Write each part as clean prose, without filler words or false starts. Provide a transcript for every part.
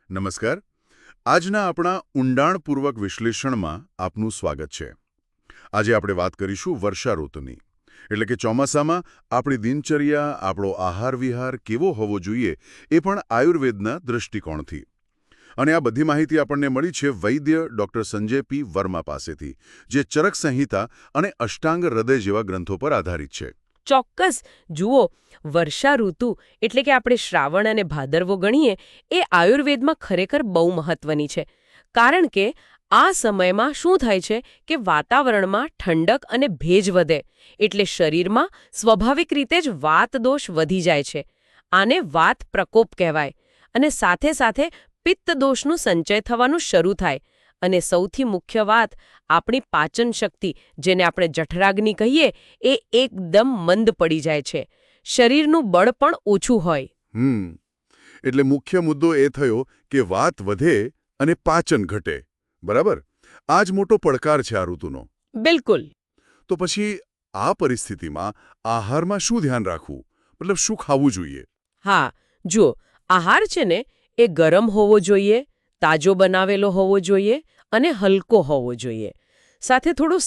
નમસ્કાર. આજના આપણા ઊંડાણપૂર્વક વિશ્લેષણમાં આપનું સ્વાગત છે. આજે આપણે વાત કરીશું વર્ષા ઋતુની, એટલે કે ચોમાસામાં આપણી દિનચર્યા, આપણો આહાર વિહાર કેવો હોવો જોઈએ, એ પણ આયુર્વેદના દૃષ્ટિકોણથી. અને આ બધી માહિતી આપણને મળી છે વૈદ્ય ડૉક્ટર સંજય પી વર્મા પાસેથી, જે ચરક સંહિતા અને અષ્ટાંગ હૃદય જેવા ગ્રંથો પર આધારિત છે. ચોક્કસ. જુઓ, વર્ષા ઋતુ એટલે કે આપણે શ્રાવણ અને ભાદરવો ગણીએ એ આયુર્વેદમાં ખરેખર બહુ મહત્વની છે. કારણ કે આ સમયમાં શું થાય છે કે વાતાવરણમાં ઠંડક અને ભેજ વધે, એટલે શરીરમાં સ્વાભાવિક રીતે જ વાત દોષ વધી જાય છે. આને વાત પ્રકોપ કહેવાય. અને સાથે સાથે પિત્ત દોષનું સંચય થવાનું શરૂ થાય. અને સૌથી મુખ્ય વાત, આપણી પાચન શક્તિ, જેને આપણે જઠરાગ્નિ કહીએ, એ એકદમ મંદ પડી જાય છે. શરીરનું બળ પણ ઓછું હોય. એટલે મુખ્ય મુદ્દો એ થયો કે વાત વધે અને પાચન ઘટે. બરાબર? આ જ મોટો પડકાર છે આ ઋતુનો. બિલકુલ. તો પછી આ પરિસ્થિતિમાં આહારમાં શું ધ્યાન રાખવું? મતલબ શું ખાવું જોઈએ? હા, જુઓ, આહાર છે ને એ ગરમ હોવો જોઈએ, તાજો બનાવેલો હોવો જોઈએ અને હલકો હોવો જોઈએ. સાથે થોડો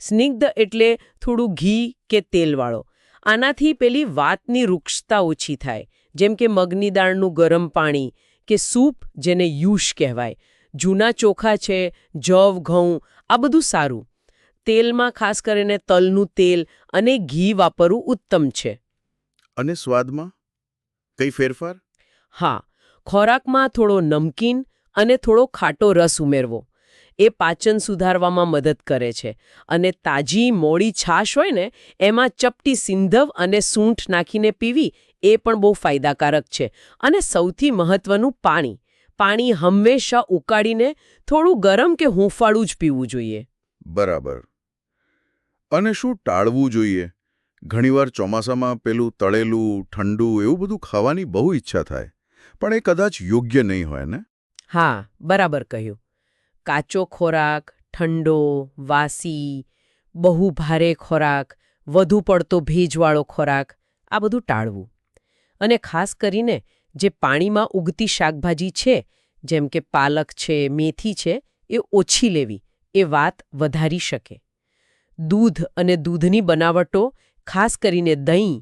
સ્નિગ્ધ એટલે થોડું ઘી કે તેલવાળો. આનાથી પેલી વાતની રૂક્ષતા ઓછી થાય. જેમ કે મગની દાળનું ગરમ પાણી કે સૂપ, જેને યુશ કહેવાય. જૂના ચોખા છે, જવ, ઘઉં, આ બધું સારું. તેલમાં ખાસ કરીને તલનું તેલ અને ઘી વાપરવું ઉત્તમ છે. અને સ્વાદમાં કઈ ફેરફાર? હા, ખોરાકમાં થોડો નમકીન અને થોડો ખાટો રસ ઉમેરવો. એ પાચન સુધારવામાં મદદ કરે છે. અને તાજી મોડી છાશ હોય ને, એમાં ચપટી સિંધવ અને સૂંઠ નાખીને પીવી, એ પણ બહુ ફાયદાકારક છે. અને સૌથી મહત્વનું, પાણી હંમેશા ઉકાળીને થોડું ગરમ કે હૂંફાળું જ પીવું જોઈએ. બરાબર. અને શું ટાળવું જોઈએ? ઘણીવાર ચોમાસામાં પેલું તળેલું, ઠંડુ એવું બધું ખાવાની બહુ ઈચ્છા થાય, પણ એ કદાચ યોગ્ય નહીં હોય ને? હા, બરાબર કહ્યું. કાચો ખોરાક, ઠંડો, વાસી, બહુ ભારે ખોરાક, વધુ પડતો ભેજવાળો ખોરાક, આ બધું ટાળવું. અને ખાસ કરીને જે પાણીમાં ઉગતી શાકભાજી છે, જેમ કે પાલક છે, મેથી છે, એ ઓછી લેવી. એ વાત વધારી શકે. દૂધ અને દૂધની બનાવટો, ખાસ કરીને દહીં,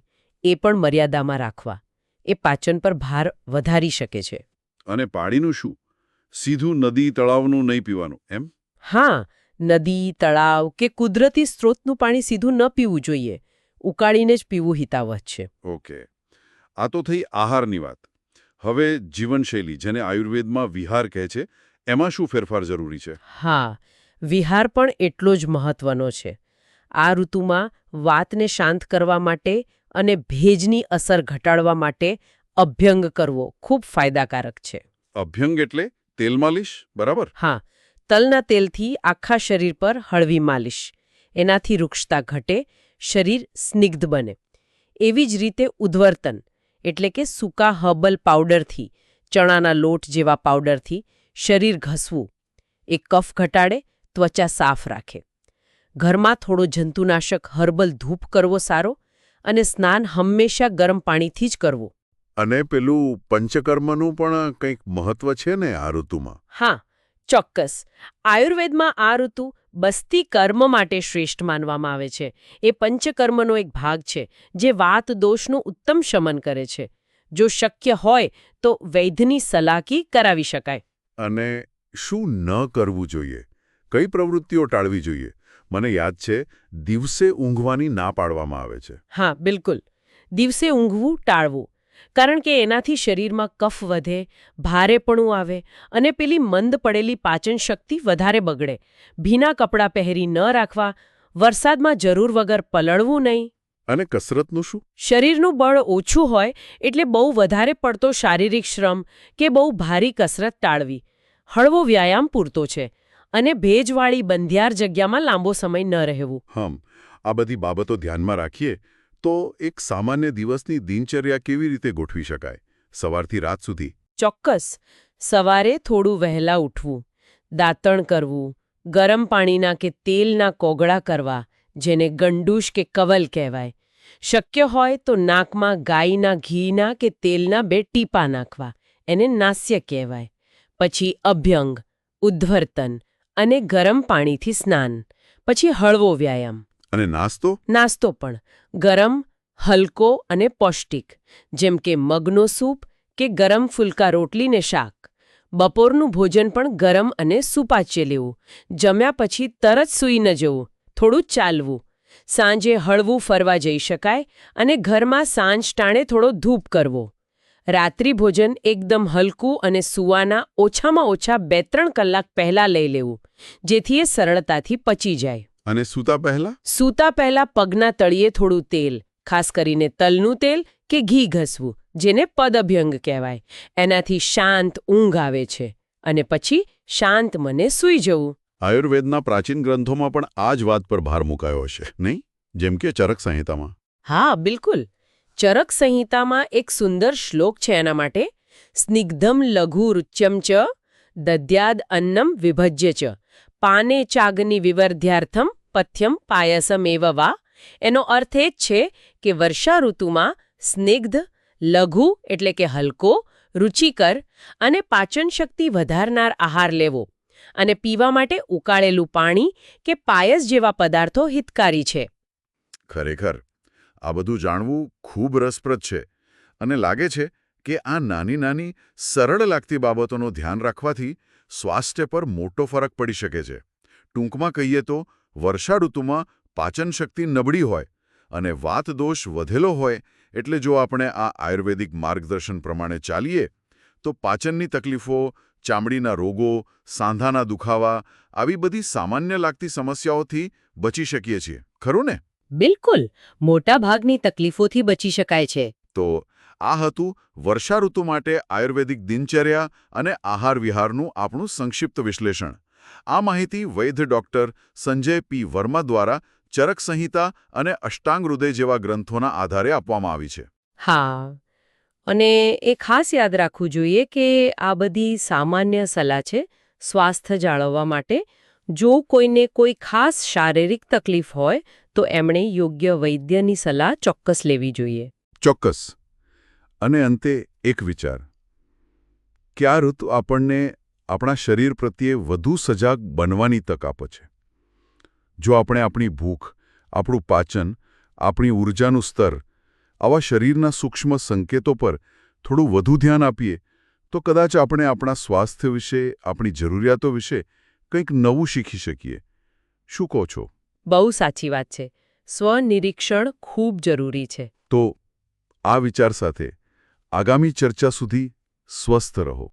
એ પણ મર્યાદામાં રાખવા. એ પાચન પર ભાર વધારી શકે છે. અને પાણીનું શું? સીધું નદી તળાવનું નહીં પીવાનું, એમ? હા, નદી, તળાવ કે કુદરતી સ્ત્રોતનું પાણી સીધું ન પીવું જોઈએ. ઉકાળીને જ પીવું હિતાવહ છે. ઓકે. આ તો થઈ આહારની વાત. હવે જીવનશૈલી, જેને આયુર્વેદમાં વિહાર કહે છે, એમાં શું ફેરફાર જરૂરી છે? હા, વિહાર પણ એટલો જ મહત્વનો છે. આ ઋતુમાં વાતને શાંત કરવા માટે અને ભેજની અસર ઘટાડવા માટે અભ્યંગ કરવો ખૂબ ફાયદાકારક છે. અભ્યંગ એટલે તેલ માલિશ, બરાબર? હા, તલના તેલથી આખા શરીર પર હળવી માલિશ. એનાથી રૂક્ષતા ઘટે, શરીર સ્નિગ્ધ બને. એવી જ રીતે ઉદ્વર્તન એટલે કે સૂકા હર્બલ પાવડરથી, ચણાના લોટ જેવા પાવડરથી શરીર ઘસવું. એ કફ ઘટાડે, ત્વચા સાફ રાખે. ઘરમાં થોડો જંતુનાશક હર્બલ ધૂપ કરવો સારો. અને સ્નાન હંમેશા ગરમ પાણીથી જ કરવું. અને પેલું પંચકર્મનું પણ કંઈક મહત્વ છે ને આ ઋતુમાં? હા, ચોક્કસ. આયુર્વેદમાં આ ઋતુ બસ્તી કર્મ માટે શ્રેષ્ઠ માનવામાં આવે છે. એ પંચકર્મનો એક ભાગ છે, જે વાત દોષનું ઉત્તમ શમન કરે છે. જો શક્ય હોય તો વૈદ્યની સલાહથી કરાવી શકાય. અને શું ન કરવું જોઈએ? કઈ પ્રવૃત્તિઓ ટાળવી જોઈએ? મને યાદ છે, દિવસે ઊંઘવાની ના પાડવામાં આવે છે. હા, બિલકુલ. દિવસે ઊંઘવું ટાળવું. કારણ કે એનાથી શરીરમાં કફ વધે, ભારેપણું આવે અને પેલી મંદ પડેલી પાચન શક્તિ વધારે બગડે. ભીના કપડાં પહેરી ન રાખવા, વરસાદમાં જરૂર વગર પલળવું નહીં. અને કસરતનું શું? શરીરનું બળ ઓછું હોય એટલે બહુ વધારે પડતો શારીરિક શ્રમ કે બહુ ભારી કસરત ટાળવી. હળવો વ્યાયામ પૂરતો છે. અને ભેજવાળી બંધિયાર જગ્યામાં લાંબો સમય ન રહેવું. આ બધી બાબતો ધ્યાનમાં રાખીએ તો એક સામાન્ય દિવસની દિનચર્યા કેવી રીતે ગોઠવી શકાય, સવારથી રાત સુધી? ચોક્કસ. સવારે થોડું વહેલા ઉઠવું, દાંતણ કરવું, ગરમ પાણીના કે તેલના કોગળા કરવા, જેને ગંડૂશ કે કવલ કહેવાય. શક્ય હોય તો નાકમાં ગાયના ઘીના કે તેલના 2 ટીપા નાખવા, એને નાસ્ય કહેવાય. પછી અભ્યંગ, ઉદ્ધ્વર્તન અને ગરમ પાણીથી સ્નાન. પછી હળવો વ્યાયામ. અને નાસ્તો? નાસ્તો પણ ગરમ, હલકો અને પૌષ્ટિક, જેમ કે મગનો સૂપ કે ગરમ ફુલકા રોટલી ને શાક. બપોરનું ભોજન પણ ગરમ અને સુપાચ્ય લેવું. જમ્યા પછી તરત સૂઈ ન જવું, થોડું ચાલવું. સાંજે હળવું ફરવા જઈ શકાય અને ઘરમાં સાંજ ટાણે થોડો ધૂપ કરવો. રાત્રિ ભોજન એકદમ હલકું અને સૂવાના ઓછામાં ઓછા 2-3 કલાક પહેલાં લઈ લેવું, જેથી એ સરળતાથી પચી જાય. અને સૂતા પહેલા? સૂતા પહેલા પગના તળિયે થોડું તેલ, ખાસ કરીને તલનું તેલ કે ઘી ઘસવું, જેને પદઅભ્યંગ કહેવાય. એનાથી શાંત ઊંઘ આવે છે અને પછી શાંત મને સૂઈ જવું. આયુર્વેદના પ્રાચીન ગ્રંથોમાં પણ આ જ વાત પર ભાર મુકાયો હશે, નહીં? જેમ કે ચરક સંહિતામાં. હા, બિલકુલ. ચરક સંહિતામાં એક સુંદર શ્લોક છે એના માટે. સ્નિગ્ધમ લઘુ રુચ્યમ ચ દદ્યાદ અન્નમ વિભજ્ય ચ પાને ચાગની વિવર્ધ્યાર્થમ પથ્યમ પાયસમેવ વા. એનો અર્થ એ જ છે કે વર્ષા ઋતુમાં સ્નિગ્ધ, લઘુ એટલે કે હલકો, રુચિકર અને પાચન શક્તિ વધારનાર આહાર લેવો અને પીવા માટે ઉકાળેલું પાણી કે પાયસ જેવા પદાર્થો હિતકારી છે. ખરેખર આ બધું જાણવું ખૂબ રસપ્રદ છે અને લાગે છે કે આ નાની નાની સરળ લાગતી બાબતોનું ધ્યાન રાખવાથી સ્વાસ્થ્ય પર મોટો ફરક પડી શકે છે. ટૂંકમાં કહીએ તો વર્ષા ઋતુમાં પાચન શક્તિ નબળી હોય અને વાત દોષ વધેલો હોય, એટલે જો આપણે આ આયુર્વેદિક માર્ગદર્શન પ્રમાણે ચાલીએ તો પાચનની તકલીફો, ચામડીના રોગો, સાંધાના દુખાવા આવી બધી સામાન્ય લાગતી સમસ્યાઓથી બચી શકીએ છીએ. ખરું ને? બિલકુલ, મોટા ભાગની તકલીફોથી બચી શકાય છે. તો આ હતું વર્ષા ઋતુ માટે આયુર્વેદિક દિનચર્યા અને આહાર વિહારનું આપણું સંક્ષિપ્ત વિશ્લેષણ. આ માહિતી વૈદ્ય ડોક્ટર સંજય પી વર્મા દ્વારા ચરક સંહિતા અને અષ્ટાંગ હૃદય જેવા ગ્રંથોના આધારે આપવામાં આવી છે. હા, અને એ ખાસ યાદ રાખવું જોઈએ કે આ બધી સામાન્ય સલાહ છે સ્વાસ્થ્ય જાળવવા માટે. જો કોઈને કોઈ ખાસ શારીરિક તકલીફ હોય તો એમણે યોગ્ય વૈદ્યની સલાહ ચોક્કસ લેવી જોઈએ. ચોક્કસ. અને અંતે એક વિચાર કે આ ઋતુ આપણને આપણા શરીર પ્રત્યે વધુ સજાગ બનવાની તક આપે છે. જો આપણે આપણી ભૂખ, આપણું પાચન, આપણી ઊર્જાનું સ્તર, આવા શરીરના સૂક્ષ્મ સંકેતો પર થોડું વધુ ધ્યાન આપીએ તો કદાચ આપણે આપણા સ્વાસ્થ્ય વિશે, આપણી જરૂરિયાતો વિશે કંઈક નવું શીખી શકીએ. શું કહો છો? બહુ સાચી વાત છે. સ્વનિરીક્ષણ ખૂબ જરૂરી છે. તો આ વિચાર સાથે આગામી ચર્ચા સુધી સ્વસ્થ રહો.